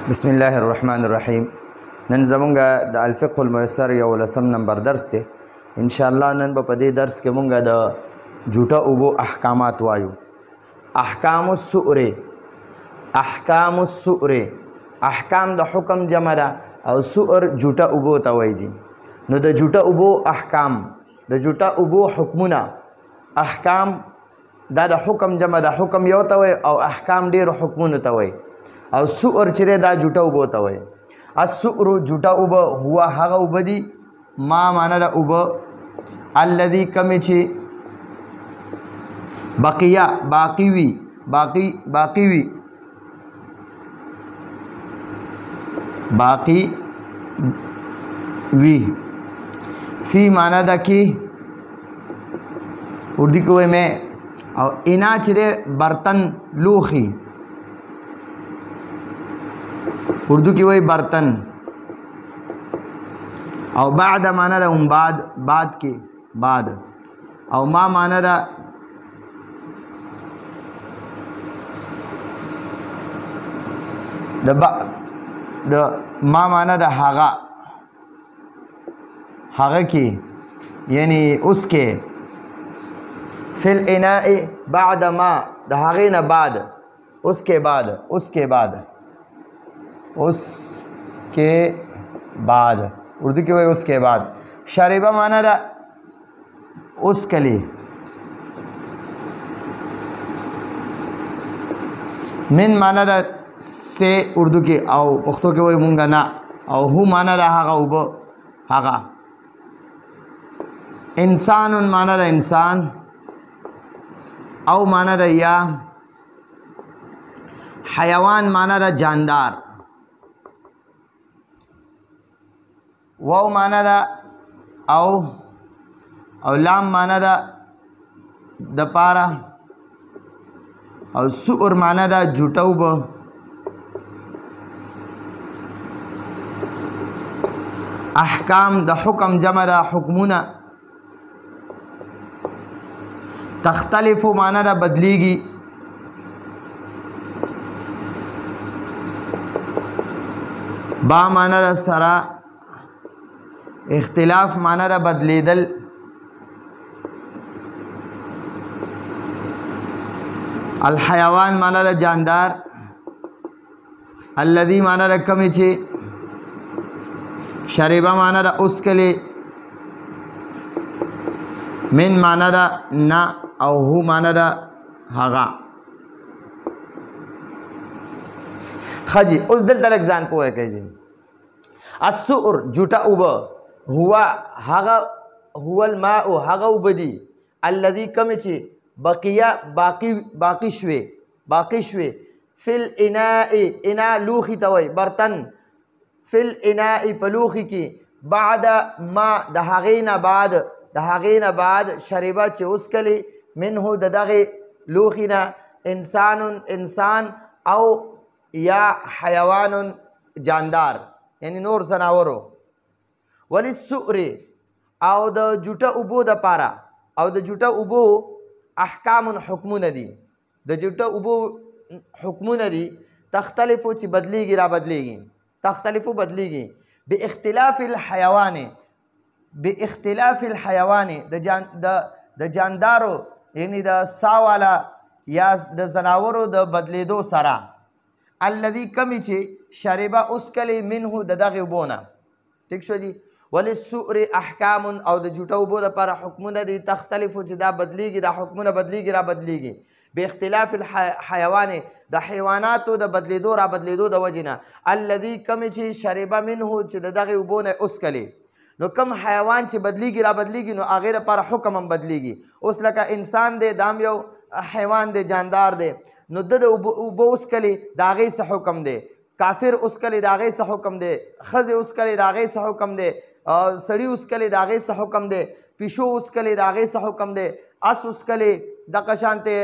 بسم الله الرحمن الرحیم. نن زمونږه د الفقه الميسر یو لسم نمبر درس دی. ان شاء الله نن په دې درس کې مونږه د جوټه اوبو احکامات وایو. احکام السؤر، احکام السؤر، احکام د حکم جمع ده او سؤر جوټه اوبو ته وایي. نو د جوټه اوبو احکام، د جوټه اوبو حکمونه، احکام دا د حکم جمع ده، حکم یو ته وایي او احکام ډیر حکمونه ته وایي. او سؤر چې دا جوټه اوبو ته وایي. السؤر جوټه اوبه هو هغه اوبه دي، ما معنا د اوبه الذي کم چې بقیه باقی وي، باقی وي، باقی وی، فی معنا د کې اردو کې وایي میں، او انا چې برتن لوخي، اردو کی وہی برتن. او بعد مانا دا بعد کی بعد. او ما مانا دا ما مانا دا حغا کی یعنی اس کے. فی الاناء بعد ما دا حغین بعد، اس کے بعد، اس کے بعد، اس کے بعد، اردو کی وہی اس کے بعد. شریبہ مانا دا اس کلی، من مانا دا سے اردو کی، او پختو کی وہی مونگا نا، او ہو مانا دا حقا اوبو حقا. انسان مانا دا انسان، او مانا دا یا. حیوان مانا دا جاندار، واو مانا دا او لام مانا دا دپارا، او سؤر مانا دا جوټه اوبه. احکام د حکم جمع دا حکمونه. تختلف مانا دا بدلیگی، با مانا دا سرا، اختلاف مانا دا بدلیدل. الحیوان مانا دا جاندار. الذی مانا دا کمی چی. شریبہ مانا دا اس کلی. من مانا دا نا، او ہو مانا دا حغا. خجی اس دل تلک زان پوئے کہ جی السؤر جوٹا اوبا ہوا حغا، هو الماء حغا اوبا دی، الذي کم چی بقیہ باقی شوے. فی الاناء، انا لوخی توائی برتن، فی الاناء پلوخی کی. بعد ما دہاغین بعد شریبہ چی اس کلی، منہو ددغی لوخینا. انسان او یا حیوان جاندار یعنی نور زناورو. وللسؤر او د جوټه اوبو د پارا، او د جوټه اوبو احکام حکمونه دي. د جوټه اوبو حکمونه دي. تختلفو چې بدلیږي را بدلیږي، تختلفو بدلیږي. باختلاف الحیوان د جاندارو یعنی د ساوالا یا د زناورو د بدلیدو سره. الذي کمی چې شربه اس کلی منه د دغه اوبونه. ٹھیک شو جی. وللسؤر احکام او د جوټه اوبو لپاره حکمونه دي. تختلف چې دا بدلیږي، دا حکمونه بدلیږي را بدلیږي. باختلاف الحیوان د حیواناتو د بدلیدو را بدلیدو د وجنه. الذي کم چې شربه منه چې د دغه اوبونه اس کلی. نو کم حیوان چې بدلیږي را بدلیږي نو هغې لپاره حکم هم بدلیږي. اوس لکه انسان دی، دام یو حیوان دی، جاندار دی، نو د اوبه اوس کلی د هغې څه حکم دی. کافر اوس کلی د هغې څه حکم دی. ښځې اوس کلی د هغې څه حکم دی. سړي اوس کلی د هغې څه حکم دی. پیشو اوس کلی د هغې څه حکم دی. اس اوس کلی دغه شانتې،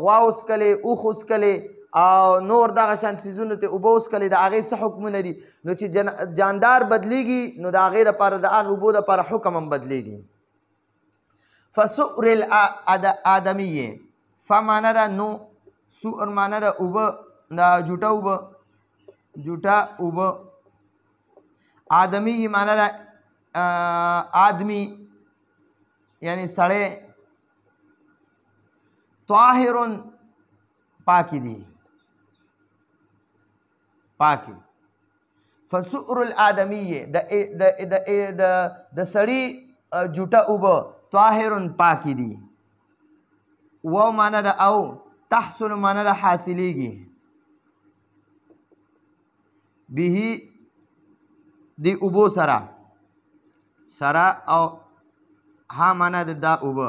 غوا اوس کلی، اوښ اوس کلی، او نور دغه شان څیزونو ته اوبه اوس کلی د هغې څه حکمونه دي. نو چې جاندار بدلیږي نو د هغې لپاره د هغې اوبو لپاره حکم هم بدلیږي. فسؤر الآدمیه، فمانا دا نو، سؤر مانا دا اوبه، دا جوټه اوبه، جوټه اوبه آدمی معنا ده آدمی یعنی سړی طاهرون پاکی دی پاکی فسؤر الآدمی د سړی جوټه اوبه طاهرون پاکی دی و معنا ده او تحصل معنا ده حاصلیږي به دی اوبو سره او ها معنا ده دا اوبه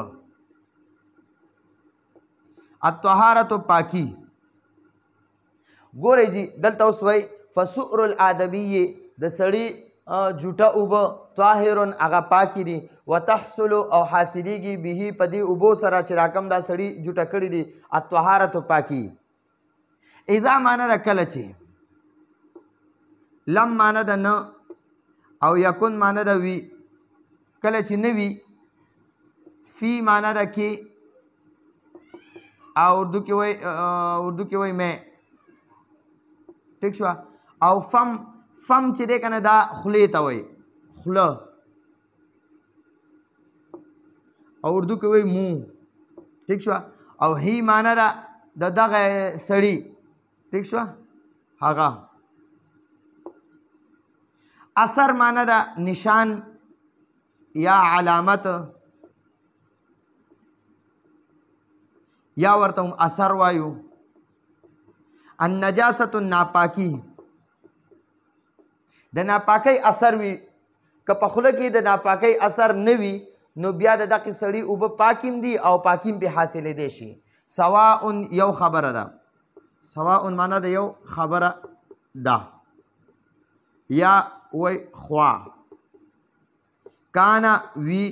الطهارت پاکی ګورئ جی دلته اوس وایي فسؤر الآدمی د سړي جوټه اوبه طاهرون هغه پاکی دي وتحصل او حاصلیږي به په دې اوبو سره چې راکم دا سړي جوټه کړي دي الطهارت پاکی اذا معنا ده کله چې لم معنا ده نه او یکن معنا ده وي کله چې نه وي فی معنا ده کې او اردو کې وای میں ٹھیک شو او فم چې دی کنه دا خلی ته وای خله او اردو کې وای مو ٹھیک شو او هی معنا ده د دغه سړی ٹھیک شو هغه اثر معنا ده نشان یا علامت یا ورته اثر وایو النجاست ناپاکی د ناپاکی اثر وي که په خوله کې د ناپاکی اثر نه وي نو بیا د دغه سړي اوبه پاکیم دي او پاکیم پې حاصلېدی شي سواء یو خبره ده سواء معنا د یو خبره ده یا وی خوا کانا وی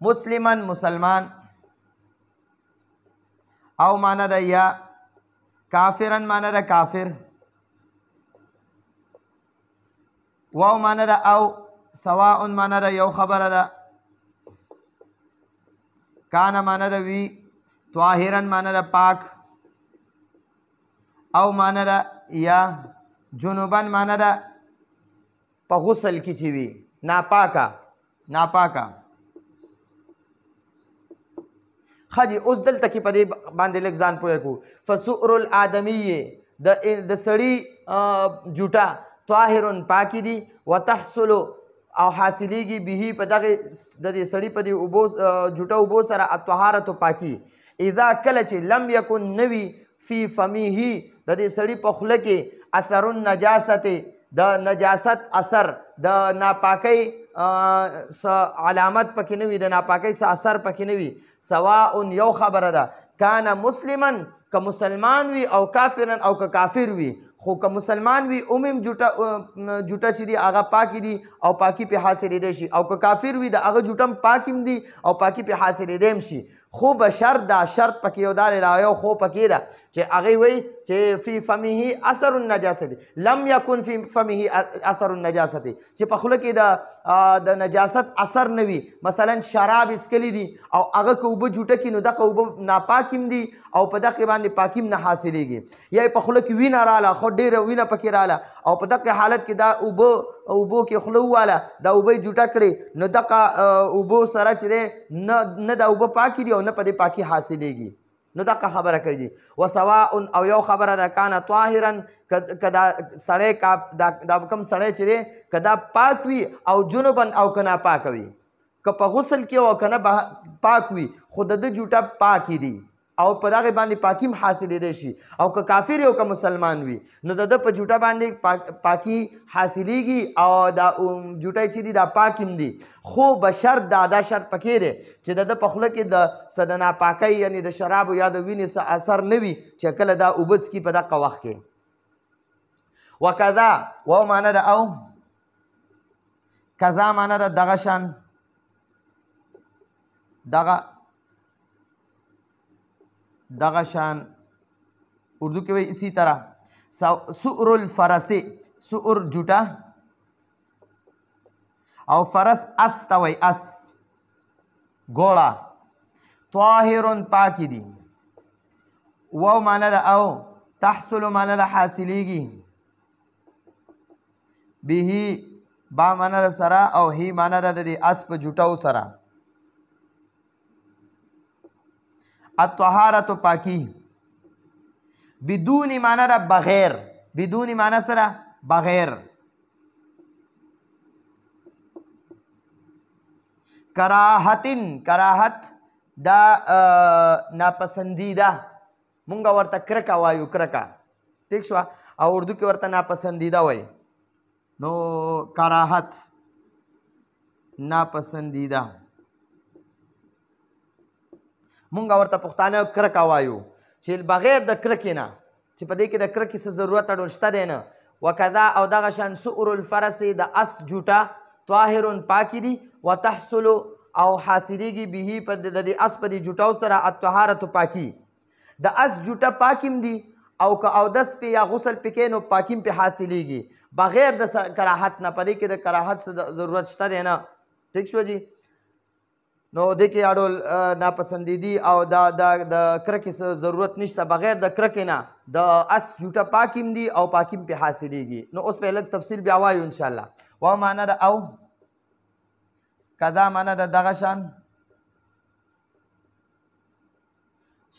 مسلمان مسلمان او معنا ده یا کافرن معنا ده کافر واو معنا ده او سواء معنا ده یو خبره ده کان معنا ده وی طاهرن معنا ده پاک او معنا ده یا جنوبن معنا ده په غسل کې چې وي ناپاکه خجی اوس دلته کې په دې باندې لږ ځان پوه کو فسؤر الآدمی د سړي جوټه طاهرون پاکی دي وتحصل او حاصلیږي به په دغه د دې سړي په دې اوبو جوټه اوبو سره الطهارت پاکی اذا کله چې لم یکن نوی فی فمیه د دې سړي په خوله کې اثر النجاست د نجاست اثر د ناپاکی علامت پکې نه وي د ناپاکی څه اثر پکې نه وي سواء یو خبره ده کان مسلما که مسلمان وي او کافرن او که کافر وي خو که مسلمان وي اومم جوټه چې دي هغه پاکي دي او پاکي پې حاصلېدی شي او که کافر وي د هغه جوټه پاکیم دي او پاکي پې حاصلېدی شي خو به شرط دا شرط پکې یو دا یو خو پکې ده چې هغې وایي چې فی فمیه اثر النجاست لم یکن فی فمیه اثر النجاست چې په خوله کې د نجاست اثر نه وي مثلا شراب اسکلی دي او هغه که اوبه جوټه کړي نو دغه اوبه ناپاکیم دي او په دغه باندې پاکیم نه حاصلېږي یا په خوله کې وینه راله خو ډېره وینه پکې راله او په دغه حالت کې دا اوبو کې خوله وواله دا اوبه یې جوټه کړې نو دغه اوبو سره چې دی نه دا اوبه پاکې دي او نه په دې پاکي حاصلېږي نو دغه خبره کوي وسواء او یو خبره ده کان طاهرا کدا سړی دا کوم سړی چې دی که دا پاک وي او جنوبن او که ناپاک وي که په غسل کې او که نه پاک وي خو د ده جوټه پاکې دي او په دغه باندې پاکیم حاصلېدی شي او که کافر او که مسلمان وي نو د ده په جوټه باندې پاکي حاصلېږي او دا جوټه چې دي دا پاکیم دي خو به شرط دا شرط پکې دی چې د ده په خوله کې د څه د ناپاکۍ یعنې د شرابو یا د وینې څه اثر نه وي چې کله دا اوبه څکي په دغه وخت کې وکذا و معنا ده او کذا معنا ده دغه شان دغه شان اردو کې وایي اسی طرح سؤر الفرس سؤر جوټه او فرس اس ته وایي اس ګوړه طاهرون پاکی دي و معنا ده او تحصل معنا د حاصلیږي به با معنا د سره او هی معنا د دې اس په جوټاو سره الطهارة پاکی بدون معنا د بغیر بدون معنا سره بغیر کراهت دا ناپسندیده مونږ ورته کرکه وایو کرکه ٹھیک شو او اردو کې ورته ناپسندیده وایي نو کراهت ناپسندیده مونږ ورته پښتانه کرکه وایو چې بغیر د کرکې نه چې په دې کې د کرکې څه ضرورت اړول شته دی نه وکذا او دغه شان سؤر الفرس د اس جوټه طاهر پاکی دی وتحصل او حاصلیږي به په د اس په دې جوټاو سره الطهارة پاکی د اس جوټه پاکیم دی او که اودس په یا غسل پکې نو پاکیم په حاصلیږي بغیر د کراهت نه په دې کې د کراهت ضرورت شته دی نه ٹھیک شو جی نو د کې اړول ناپسندیدي او د کرکې ضرورت نشته بغیر د کرکې نه د اس جوټه پاکیم دی او پاکیم په حاصلیږي نو اوس په لږ تفصیل بیا وایو ان شاء الله و معنا د او کذا معنا د دغه شان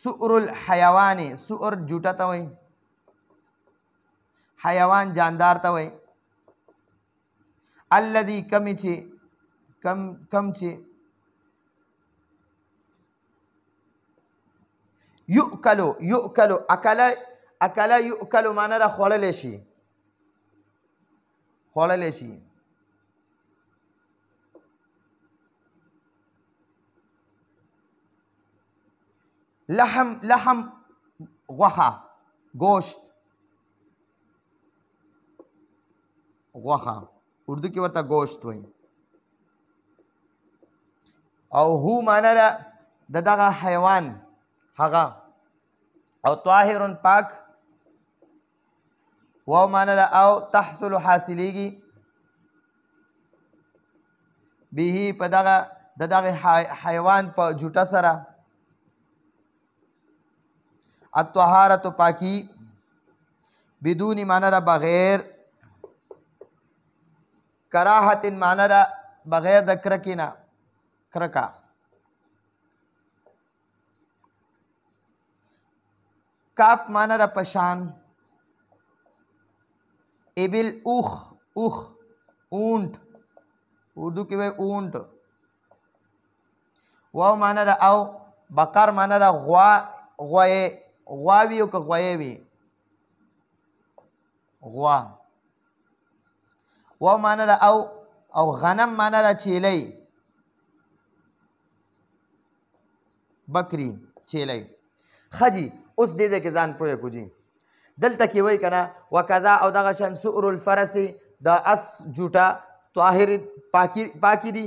سؤر الحيوان سؤر جوټه ته وایي حیوان جاندار ته وایي الذي کم چې یؤکلو اکل یؤکلو معنا د خوړلی شي لحم غوښه گوشت غوښه اردو کې ورته گوشت وایي او هو معنا د دغه حیوان هغه او طاهر پاک و معنا او تحصل حاصلیږي به په دغه حیوان په جوټه سره الطهارة پاکی بدون معنا د بغیر کراهت معنا د بغیر د کرکې نه کرکا کاف معنا د پشان ابل اوخ اونٹ اردو کې وایي اونٹ واو معنا د او بقر معنا د غواوی او که غوایې وي غوا واو معنا د او غنم معنا د چیلی بکری چیلی خجی اوس دې ځای کې ځان پوه کو جي دلته کې وایي که نه وکذا او دغه شان سؤر الفرس د اس جوټه طاهر پاکی دی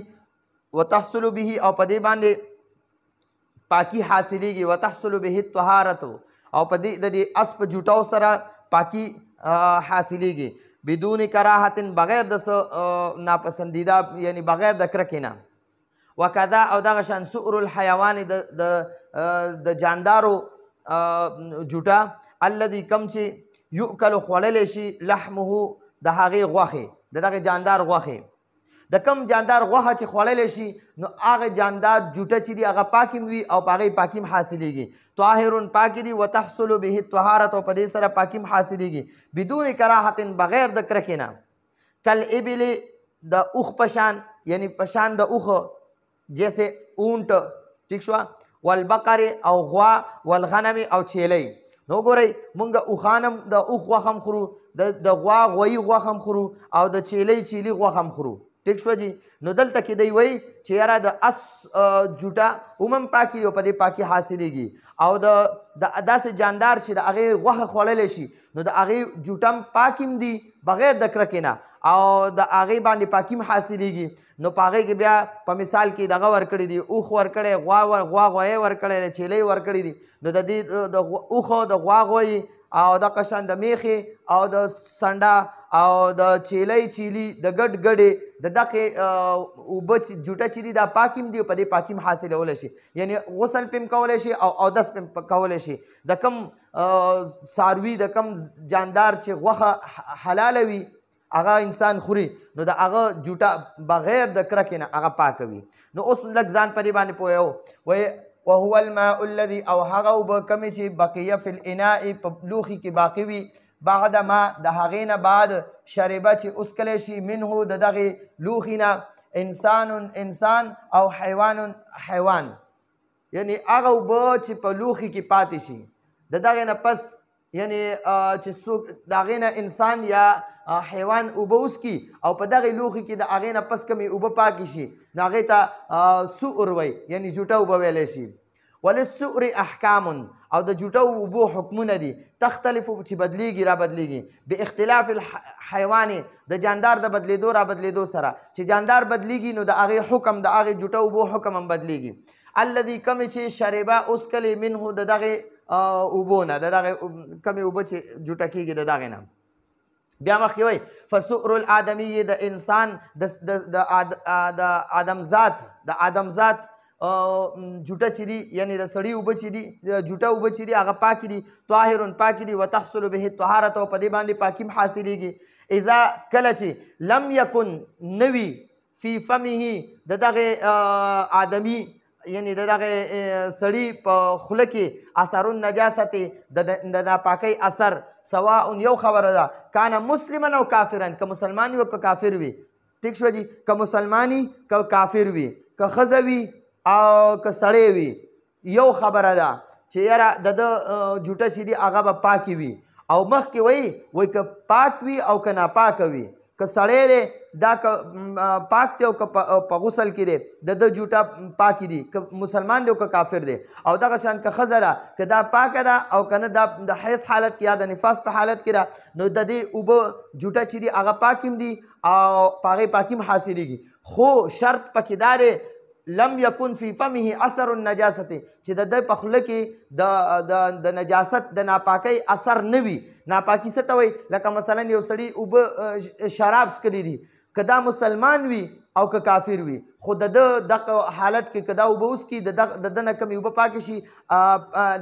وتحصل به او په دې باندې پاکی حاصلیږي وتحصل به الطهارة او په دې د اس په جوټاو سره پاکی حاصلیږي بدون کراهت بغیر د ناپسندیده یعنی بغیر د کرکې نه وکذا او دغه شان سؤر الحیوان د جاندارو جوټه الذي کم چې یؤکل خوړلی شي لحمه د هغې غوښې د دغه جاندار غوښې د کم جاندار غوښه چې خوړلی شي نو هغه جاندار جوټه چې دي هغه پاکیم وي او په هغې پاکیم حاصلیږي طاهر پاکي دي وتحصل به الطهارة او په دې سره پاکیم حاصلیږي بدون کراهت بغیر د کرکې نه کالابل د اوښ پشان یعنی پشان د اوښ جیسے اونٹ ٹھیک شو والبقر او غوا والغنم او چیلی نو ګورئ مونږ اوښانم د اوښ غوښه هم خورو د غوا غوایي غوښه هم خورو او د چیلی غوښه هم خورو ٹھیک شو جی نو دلته کې دی وایي چې یاره د اس جوټه عموم پاکي او په دې پاکي حاصلیږي او د داسې جاندار چې د هغې غوښه خوړلی شي نو د هغې جوټه هم پاکیم دي بغیر د کرکې نه او د هغې باندې پاکیم حاصلیږي نو په هغې کې بیا په مثال کې دغه ورکړي دي اوښ ورکړی غوا غوایې ورکړی دی چیلی ورکړي دي نو د دې د اوښ د غوا غوایي او د قشان د میخې او د سنډا او د چیلی د ګډ ګډې د دغه اوبه جوټه چې دي دا پاکیم دي په دې پاکیم حاصلولی شي یعنی غسل پم کولی شي او اودس پم کولی شي د کم څاروي د کم جاندار چې غوښه حلاله وي هغه انسان خوري نو د هغه جوټه بغیر د کرکې نه هغه پاکه وي نو اوس لږ ځان په دې باندې پوهیو وایي وهو الماء الذي او هغه اوبه کمې چې بقیه فی الاناء په لوښي کې باقي وي بعد ما د هغې نه بعد شربه چې اسکلی شي منه د دغې لوښي نه انسان او حیوان یعنی هغه اوبه چې په لوښي کې پاتې شي د دغې نه پس یعنی چې څوک د هغې نه انسان یا حیوان اوبه وڅکي او په دغې لوښي کې د هغې نه پس کمې اوبه پاکې شي نو هغې ته سؤر وی یعنی جوټه اوبه ویلی شي وللسؤر احکام او د جوټه اوبو حکمونه دي تختلف چې بدلیږي را بدلیږي باختلاف الحیوان د جاندار د بدلیدو را بدلیدو سره چې جاندار بدلیږي نو د هغې حکم د هغې جوټه اوبو حکم هم بدلیږي الذي کمې چې شربه اسکلې منه د دغې اوبو نه د دغې کمې اوبه چې جوټه کېږي د دغې نه بیا مخکې وایي فسؤر الآدمي د انسان د آدمزاد جوټه چې دي یعنی د سړي اوبه چې دي جوټه اوبه چې دي هغه پاکې دي طاهر پاکې دي وتحصل به الطهارة او په دې باندې پاکي حاصلېږي اذا کله چې لم یکن نوي فی فمه د دغې آدمي یعنی د دغه سړي په خوله کې اثر النجاست د ناپاکۍ اثر سواء یو خبره ده کان مسلما او کافرا که مسلمان وي او که کافر وي ټیک شوه جي که مسلمانی که کافر وي که ښځه وي او که سړی وي یو خبره ده چې یاره د جوټه چې دي هغه به پاکې وي او مخکې وایي که پاک وي او که ناپاکه وي که سړی دی دا که پاک دی او که په غسل کې دی د ده جوټه پاکې دي که مسلمان دی او که کافر دی او دغه شان که ښځه ده که دا پاکه ده او که نه دا د حیض حالت کې یا د نفاس په حالت کې ده نو د دې اوبه جوټه چې دي هغه پاک هم دي او په هغې پاکي هم حاصلېږي خو شرط پکې دا دی لم یکن فی فمه اثر النجاست چې د دې په خوله کې د نجاست د ناپاکۍ اثر نه وي ناپاکي څه ته وایي لکه مثلا یو سړي اوبه شراب څښلي دي که دا مسلمان وي او که کافر وي خو د ده دغه حالت کې که دا اوبه وڅکي د ده نه کمې اوبه پاکې شي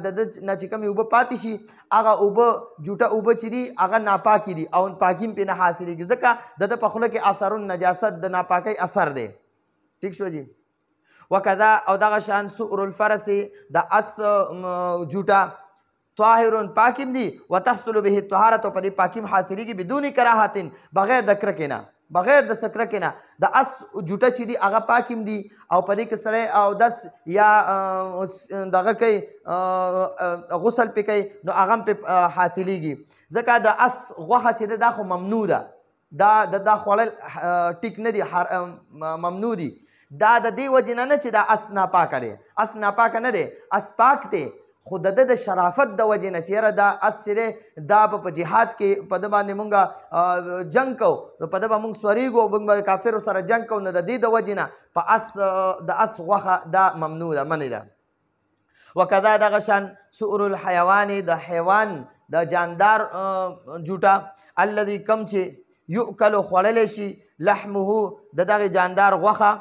د ده نه چې کمې اوبه پاتې شي هغه اوبه جوټه اوبه چې دي هغه ناپاکې دي او پاکي هم پرې نه حاصلېږي ځکه د ده په خوله کې اثر النجاست د ناپاکۍ اثر دی ټیک شوه جي وکذا او دغه شان سؤر الفرس د اس جوټه طاهر پاکم دي وتحصل به الطهارة په دې پاکیم حاصلېږي بدون کراهت بغیر د کرکې نه بغیر د سکرکې نه د اس جوټه چې دي هغه پاکم دي او په دې کې سړی اودس یا دغه کوي غسل پې کوي نو هغه هم پې حاصلېږي ځکه د اس غوښه چې ده دا خو ممنوع ده دا خوړل ټیک نه دي ممنوع دي دا د دې وجې نه چې دا اس ناپاکه دی اس ناپاکه نه دی اس پاک دی خو د ده د شرافت د وجې نه چې یاره دا اس چې دی دا به په جهاد کې په ده باندې مونږ جنګ کوو نو په ده به مونږ سوریږو مونږ به کافرو سره جنګ کوو نو د دې د وجې نه په د اس غوښه دا ممنوع ده منې ده وکذا دغه شان سؤر الحیوان د حیوان د جاندار جوټه الذي کم چې یؤکل خوړلی شي لحمه د دغې جاندار غوښه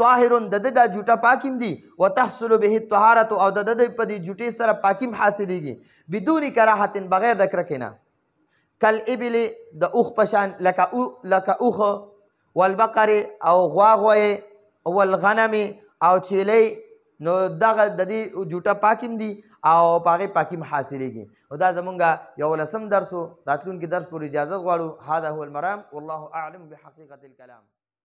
طاهر د ده دا جوټه پاکیم دي وتحصل به الطهارة او د ده په دې جوټې سره پاکیم حاصلېږي بدون کراهت بغیر د کرکې نه کالابل د اوښ په شان لکه اوښ والبقر او غوا والغنم او چیلی نو دغه د دې جوټه پاکیم دي او په هغې پاکیم حاصلېږي او دا زمونږ 11 درس و راتلونکي درس پورې اجازت غواړو هذا هو المرام والله اعلم بحقیقة الکلام